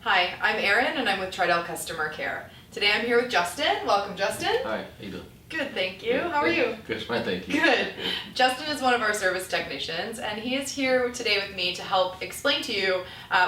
Hi, I'm Erin and I'm with Tridel Customer Care. Today I'm here with Justin. Welcome, Justin. Hi, how you doing? Good, thank you. How are you? Good, fine, thank you. Good. Justin is one of our service technicians and he is here today with me to help explain to you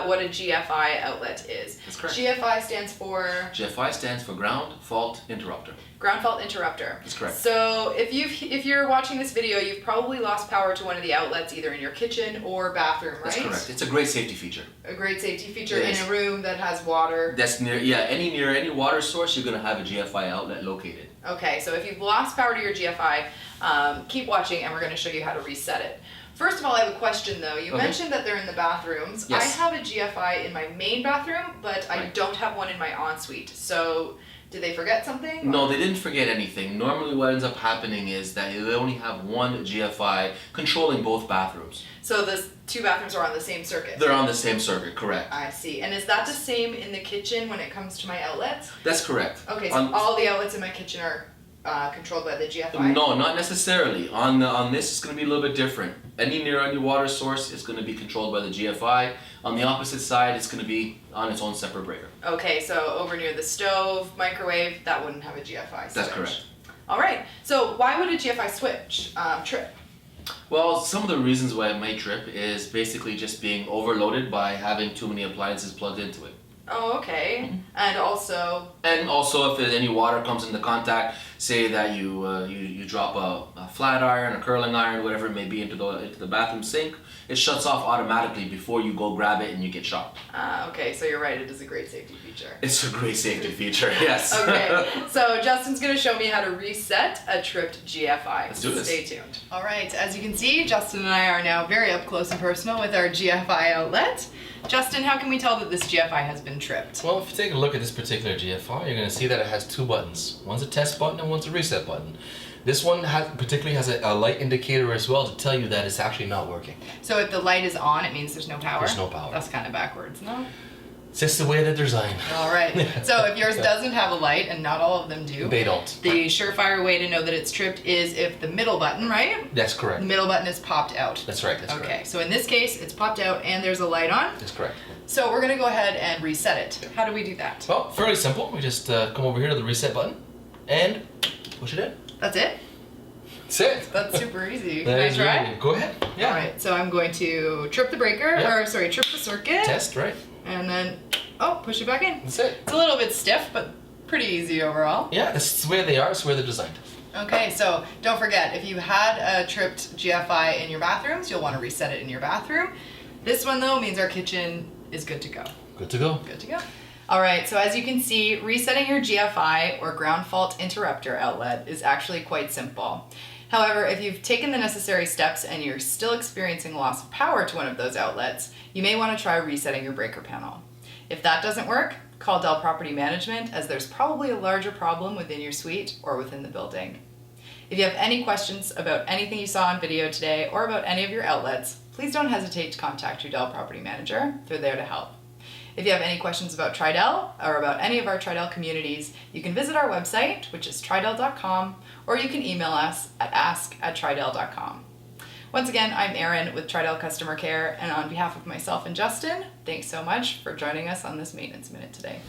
what a GFI outlet is. That's correct. GFI stands for? GFI stands for Ground Fault Interrupter. Ground Fault Interrupter. That's correct. So if you're watching this video, you've probably lost power to one of the outlets either in your kitchen or bathroom, right? That's correct. It's a great safety feature. A great safety feature in a room that has water. That's near any water source, you're going to have a GFI outlet located. Okay, so if you've lost power to your GFI, keep watching and we're going to show you how to reset it. First of all, I have a question though. You mentioned that they're in the bathrooms. Yes. I have a GFI in my main bathroom, but I don't have one in my ensuite. So did they forget something? No, they didn't forget anything. Normally what ends up happening is that they only have one GFI controlling both bathrooms. So the two bathrooms are on the same circuit? They're on the same circuit, correct. I see. And is that the same in the kitchen when it comes to my outlets? That's correct. Okay, so all the outlets in my kitchen are controlled by the GFI? No, not necessarily. On this, it's going to be a little bit different. Any water source is going to be controlled by the GFI. On the opposite side, it's going to be on its own separate breaker. Okay, so over near the stove, microwave, that wouldn't have a GFI switch. That's correct. All right. So why would a GFI switch trip? Well, some of the reasons why it might trip is basically just being overloaded by having too many appliances plugged into it. Oh, okay. Mm-hmm. And also, if there's any water comes into contact, say that you drop a flat iron, a curling iron, whatever it may be, into the bathroom sink, it shuts off automatically before you go grab it and you get shocked. Okay, so you're right, it is a great safety feature. It's a great safety feature, yes. Okay, so Justin's going to show me how to reset a tripped GFI. Let's do this. Stay tuned. All right, as you can see, Justin and I are now very up close and personal with our GFI outlet. Justin, how can we tell that this GFI has been tripped? Well, if you take a look at this particular GFI, you're going to see that it has two buttons. One's a test button and one's a reset button. This one particularly has a light indicator as well to tell you that it's actually not working. So if the light is on, it means there's no power? There's no power. That's kind of backwards, no? It's just the way they're designed. All right. So if yours doesn't have a light, and not all of them do, they don't. The surefire way to know that it's tripped is if the middle button, right? That's correct. The middle button is popped out. That's right. That's correct. correct. So in this case, it's popped out and there's a light on. That's correct. So we're going to go ahead and reset it. How do we do that? Well, fairly simple. We just come over here to the reset button and push it in. That's it? That's it. That's super easy. That Can I is try? really, go ahead. Yeah. All right. So I'm going to trip the breaker, trip the circuit. Test, right? And then, push it back in. That's it. It's a little bit stiff, but pretty easy overall. Yeah, that's the way they are. It's the way they're designed. Okay, so don't forget, if you had a tripped GFI in your bathrooms, you'll want to reset it in your bathroom. This one, though, means our kitchen is good to go. Good to go. Good to go. All right, so as you can see, resetting your GFI or ground fault interrupter outlet is actually quite simple. However, if you've taken the necessary steps and you're still experiencing loss of power to one of those outlets, you may want to try resetting your breaker panel. If that doesn't work, call Dell Property Management, as there's probably a larger problem within your suite or within the building. If you have any questions about anything you saw on video today or about any of your outlets, please don't hesitate to contact your Dell Property Manager. They're there to help. If you have any questions about Tridel or about any of our Tridel communities, you can visit our website, which is tridel.com, or you can email us at ask@tridel.com. Once again, I'm Erin with Tridel Customer Care, and on behalf of myself and Justin, thanks so much for joining us on this Maintenance Minute today.